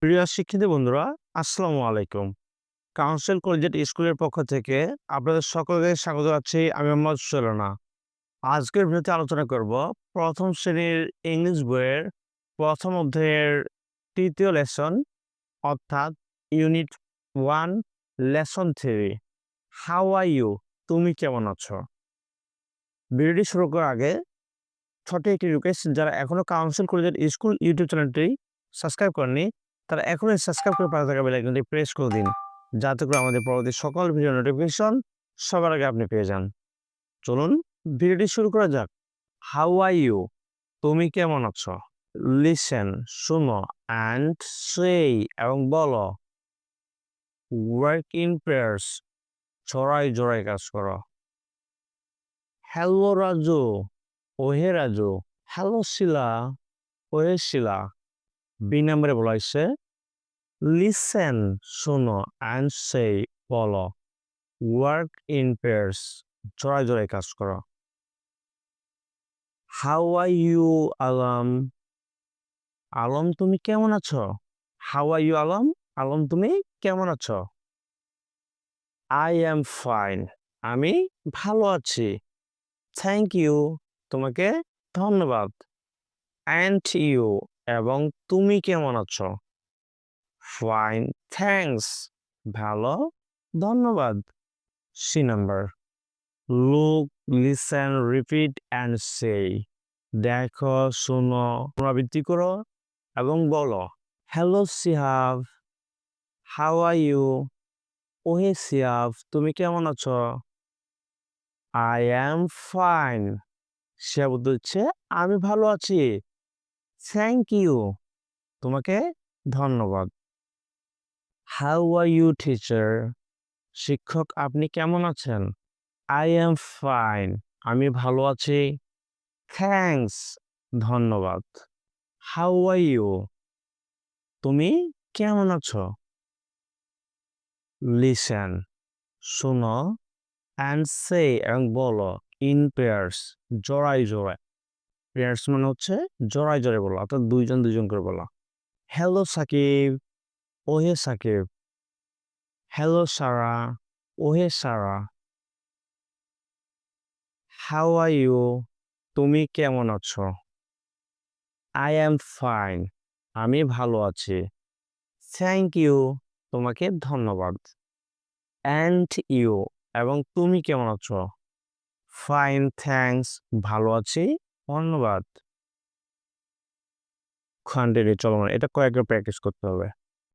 প্রিয় শিক্ষার্থী বন্ধুরা, আসসালামু আলাইকুম। কাউন্সিল কলেজিয়েট স্কুলের পক্ষ থেকে আপনাদের সকলকে স্বাগত জানাচ্ছি। আমি মোহাম্মদ সুলনা। আজকের ভিডিওতে আলোচনা করব প্রথম শ্রেণীর ইংলিশ বইয়ের প্রথম অধ্যায়ের ৩য় লেসন অর্থাৎ unit 1 lesson 3 how are you? তুমি কেমন আছো? ভিডিওটি শুরু করার আগে ছোট্ট একটি রিকোয়েস্ট, যারা এখনো কাউন্সিল কলেজিয়েট স্কুল ইউটিউব চ্যানেলটি সাবস্ক্রাইব করেননি তারা এখনই সাবস্ক্রাইব করে পাশে থাকা বেল আইকনটি প্রেস করে দিন, যাতে করে আমাদের পরবর্তী সকল ভিডিও নোটিফিকেশন সবার আগে আপনি পেয়ে যান। চলুন ভিডিওটি শুরু করা যাক। How are you? তুমি কেমন আছো? লিসেন, শুনো, অ্যান্ড সেই এবং বলো। ওয়ার্ক ইন পেয়ার্স, জোড়ায় জোড়ায় কাজ করো। হ্যালো রাজু, ওহে রাজু। হ্যালো শিলা, ওহে শিলা। বি নাম্বারে বলা হয়েছে লিসেন, শোনো, অ্যান্ড সে, বলো। ওয়ার্ক ইন পেয়ার্স, জোড়ায় জোড়ায় কাজ করো। How are you Alam? Alam তুমি কেমন আছো? How are you Alam? Alam তুমি কেমন আছো? আই এম ফাইন, আমি ভালো আছি। থ্যাংক ইউ, তোমাকে ধন্যবাদ। অ্যান্ড ইউ, এবং তুমি কেমন আছো? ফাইন, থ্যাঙ্কস, ভালো, ধন্যবাদ। C number, look, listen, repeat and say, দেখো, শোনো, পুনরাবৃত্তি করো এবং বলো। Hello Sihab, how are you? ওহে সিহাব, তুমি কেমন আছো? আই অ্যাম ফাইন, সিহাব উত্তর দিচ্ছে আমি ভালো আছি। থ্যাংক ইউ, তোমাকে ধন্যবাদ। How are you teacher? শিক্ষক আপনি কেমন আছেন? আই অ্যাম ফাইন, আমি ভালো আছি। থ্যাঙ্কস, ধন্যবাদ। How are you? তুমি কেমন আছো? লিসেন, শোনো, অ্যান্ড সে এবং বলো। ইন পেয়ার্স, জোড়ায় জোড়ায়। পেয়ার্স মানে হচ্ছে জোড়ায় জোড়ায় বলো, অর্থাৎ দুইজন দুইজন করে বলো। হ্যালো সাকিব, ওহে সাকিব। হ্যালো সারা, ওহে সারা। How are you? তুমি কেমন আছো? আই অ্যাম ফাইন, আমি ভালো আছি। থ্যাংক ইউ, তোমাকে ধন্যবাদ। অ্যান্ড ইউ, এবং তুমি কেমন আছো? ফাইন, থ্যাঙ্কস, ভালো আছি, ধন্যবাদ। কন্টিনিউ, চলমান, এটা কয়েকবার প্র্যাকটিস করতে হবে।